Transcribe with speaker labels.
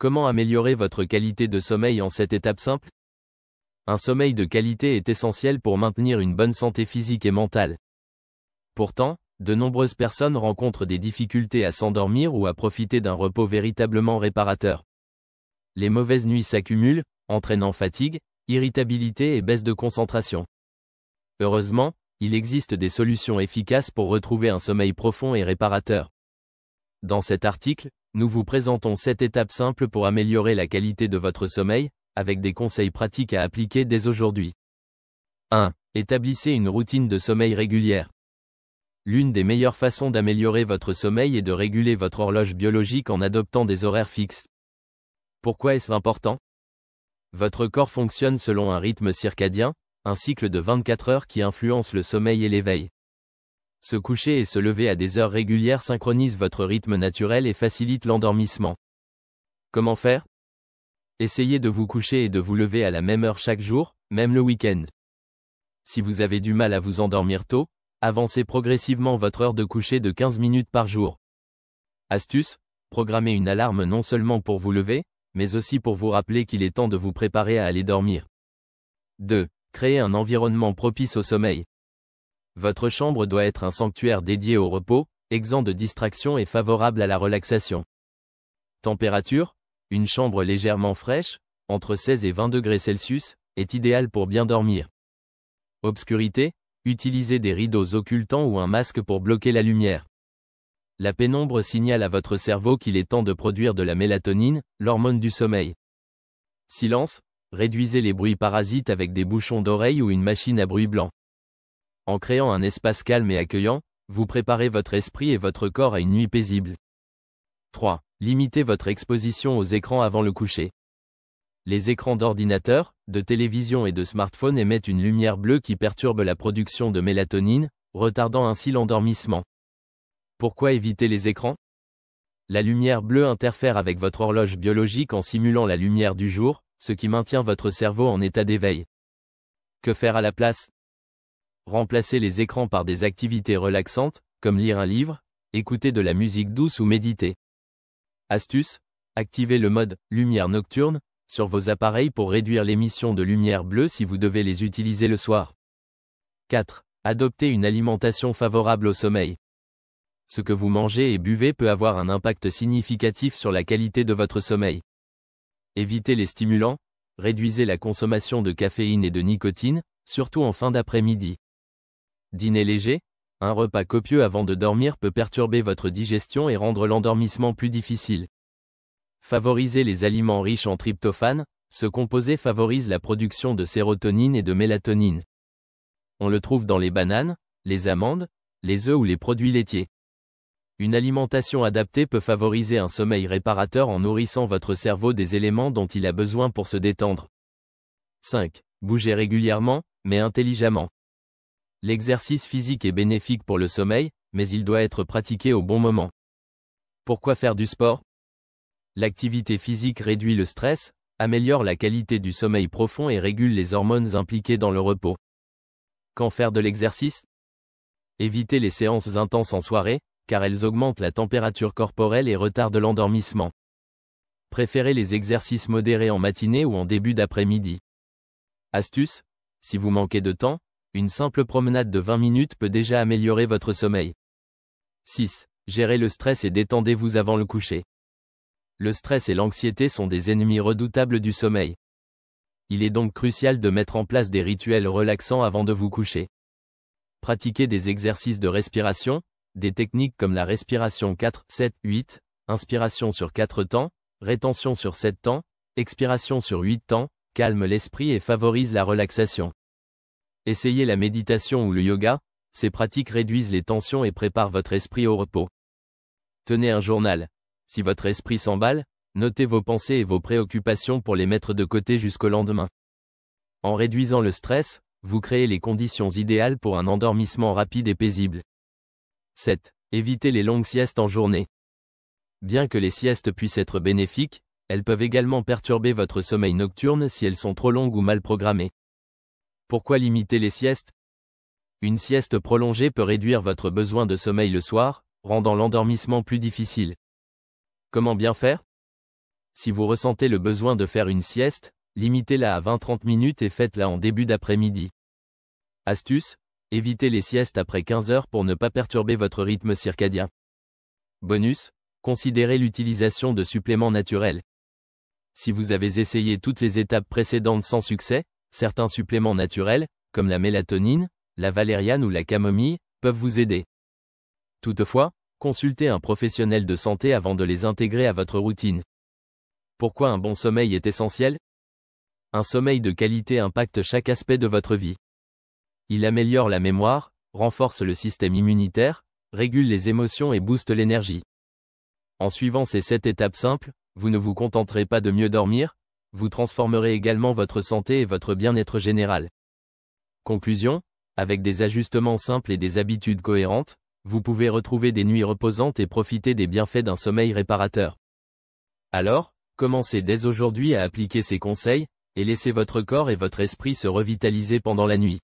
Speaker 1: Comment améliorer votre qualité de sommeil en 7 étapes simples? Un sommeil de qualité est essentiel pour maintenir une bonne santé physique et mentale. Pourtant, de nombreuses personnes rencontrent des difficultés à s'endormir ou à profiter d'un repos véritablement réparateur. Les mauvaises nuits s'accumulent, entraînant fatigue, irritabilité et baisse de concentration. Heureusement, il existe des solutions efficaces pour retrouver un sommeil profond et réparateur. Dans cet article, nous vous présentons 7 étapes simples pour améliorer la qualité de votre sommeil, avec des conseils pratiques à appliquer dès aujourd'hui. 1. Établissez une routine de sommeil régulière. L'une des meilleures façons d'améliorer votre sommeil est de réguler votre horloge biologique en adoptant des horaires fixes. Pourquoi est-ce important? Votre corps fonctionne selon un rythme circadien, un cycle de 24 heures qui influence le sommeil et l'éveil. Se coucher et se lever à des heures régulières synchronise votre rythme naturel et facilite l'endormissement. Comment faire? Essayez de vous coucher et de vous lever à la même heure chaque jour, même le week-end. Si vous avez du mal à vous endormir tôt, avancez progressivement votre heure de coucher de 15 minutes par jour. Astuce, programmez une alarme non seulement pour vous lever, mais aussi pour vous rappeler qu'il est temps de vous préparer à aller dormir. 2. Créez un environnement propice au sommeil. Votre chambre doit être un sanctuaire dédié au repos, exempt de distractions et favorable à la relaxation. Température, une chambre légèrement fraîche, entre 16 et 20 degrés Celsius, est idéale pour bien dormir. Obscurité, utilisez des rideaux occultants ou un masque pour bloquer la lumière. La pénombre signale à votre cerveau qu'il est temps de produire de la mélatonine, l'hormone du sommeil. Silence, réduisez les bruits parasites avec des bouchons d'oreille ou une machine à bruit blanc. En créant un espace calme et accueillant, vous préparez votre esprit et votre corps à une nuit paisible. 3. Limitez votre exposition aux écrans avant le coucher. Les écrans d'ordinateur, de télévision et de smartphone émettent une lumière bleue qui perturbe la production de mélatonine, retardant ainsi l'endormissement. Pourquoi éviter les écrans? La lumière bleue interfère avec votre horloge biologique en simulant la lumière du jour, ce qui maintient votre cerveau en état d'éveil. Que faire à la place? Remplacez les écrans par des activités relaxantes, comme lire un livre, écouter de la musique douce ou méditer. Astuce, activez le mode « lumière nocturne » sur vos appareils pour réduire l'émission de lumière bleue si vous devez les utiliser le soir. 4. Adoptez une alimentation favorable au sommeil. Ce que vous mangez et buvez peut avoir un impact significatif sur la qualité de votre sommeil. Évitez les stimulants, réduisez la consommation de caféine et de nicotine, surtout en fin d'après-midi. Dîner léger, un repas copieux avant de dormir peut perturber votre digestion et rendre l'endormissement plus difficile. Favorisez les aliments riches en tryptophane, ce composé favorise la production de sérotonine et de mélatonine. On le trouve dans les bananes, les amandes, les œufs ou les produits laitiers. Une alimentation adaptée peut favoriser un sommeil réparateur en nourrissant votre cerveau des éléments dont il a besoin pour se détendre. 5. Bougez régulièrement, mais intelligemment. L'exercice physique est bénéfique pour le sommeil, mais il doit être pratiqué au bon moment. Pourquoi faire du sport? L'activité physique réduit le stress, améliore la qualité du sommeil profond et régule les hormones impliquées dans le repos. Quand faire de l'exercice? Évitez les séances intenses en soirée, car elles augmentent la température corporelle et retardent l'endormissement. Préférez les exercices modérés en matinée ou en début d'après-midi. Astuce, si vous manquez de temps, une simple promenade de 20 minutes peut déjà améliorer votre sommeil. 6. Gérez le stress et détendez-vous avant le coucher. Le stress et l'anxiété sont des ennemis redoutables du sommeil. Il est donc crucial de mettre en place des rituels relaxants avant de vous coucher. Pratiquez des exercices de respiration, des techniques comme la respiration 4-7-8, inspiration sur 4 temps, rétention sur 7 temps, expiration sur 8 temps, calme l'esprit et favorise la relaxation. Essayez la méditation ou le yoga, ces pratiques réduisent les tensions et préparent votre esprit au repos. Tenez un journal. Si votre esprit s'emballe, notez vos pensées et vos préoccupations pour les mettre de côté jusqu'au lendemain. En réduisant le stress, vous créez les conditions idéales pour un endormissement rapide et paisible. 7. Évitez les longues siestes en journée. Bien que les siestes puissent être bénéfiques, elles peuvent également perturber votre sommeil nocturne si elles sont trop longues ou mal programmées. Pourquoi limiter les siestes? Une sieste prolongée peut réduire votre besoin de sommeil le soir, rendant l'endormissement plus difficile. Comment bien faire? Si vous ressentez le besoin de faire une sieste, limitez-la à 20-30 minutes et faites-la en début d'après-midi. Astuce, évitez les siestes après 15 heures pour ne pas perturber votre rythme circadien. Bonus, considérez l'utilisation de suppléments naturels. Si vous avez essayé toutes les étapes précédentes sans succès, certains suppléments naturels, comme la mélatonine, la valériane ou la camomille, peuvent vous aider. Toutefois, consultez un professionnel de santé avant de les intégrer à votre routine. Pourquoi un bon sommeil est essentiel? Un sommeil de qualité impacte chaque aspect de votre vie. Il améliore la mémoire, renforce le système immunitaire, régule les émotions et booste l'énergie. En suivant ces 7 étapes simples, vous ne vous contenterez pas de mieux dormir, vous transformerez également votre santé et votre bien-être général. Conclusion, avec des ajustements simples et des habitudes cohérentes, vous pouvez retrouver des nuits reposantes et profiter des bienfaits d'un sommeil réparateur. Alors, commencez dès aujourd'hui à appliquer ces conseils, et laissez votre corps et votre esprit se revitaliser pendant la nuit.